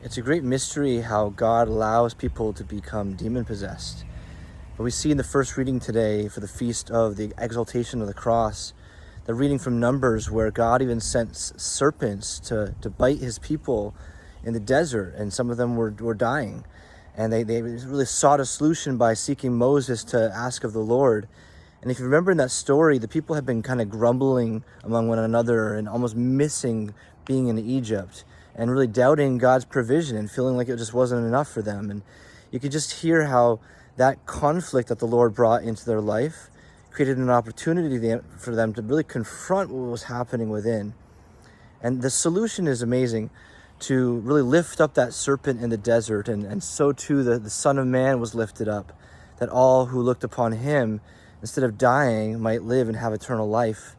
It's a great mystery how God allows people to become demon-possessed. But we see in the first reading today for the feast of the Exaltation of the Cross, the reading from Numbers where God even sent serpents to bite his people in the desert, and some of them were dying. And they really sought a solution by seeking Moses to ask of the Lord. And if you remember in that story, the people had been kind of grumbling among one another and almost missing being in Egypt and really doubting God's provision and feeling like it just wasn't enough for them. And you could just hear how that conflict that the Lord brought into their life created an opportunity for them to really confront what was happening within. And the solution is amazing, to really lift up that serpent in the desert, and so too the Son of Man was lifted up, that all who looked upon him, instead of dying, might live and have eternal life.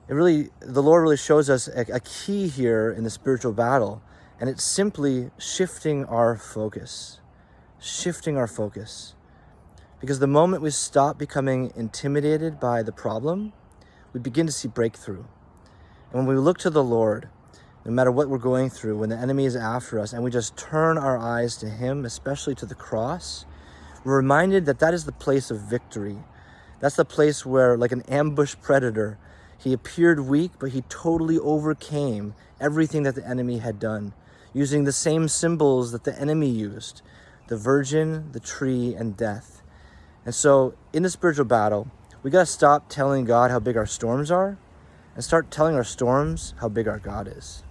The Lord really shows us a key here in the spiritual battle, and it's simply shifting our focus. Shifting our focus. Because the moment we stop becoming intimidated by the problem, we begin to see breakthrough. And when we look to the Lord, no matter what we're going through, when the enemy is after us, and we just turn our eyes to him, especially to the cross, we're reminded that that is the place of victory. That's the place where, like an ambushed predator, he appeared weak, but he totally overcame everything that the enemy had done, using the same symbols that the enemy used: the virgin, the tree, and death. And so in the spiritual battle, we got to stop telling God how big our storms are and start telling our storms how big our God is.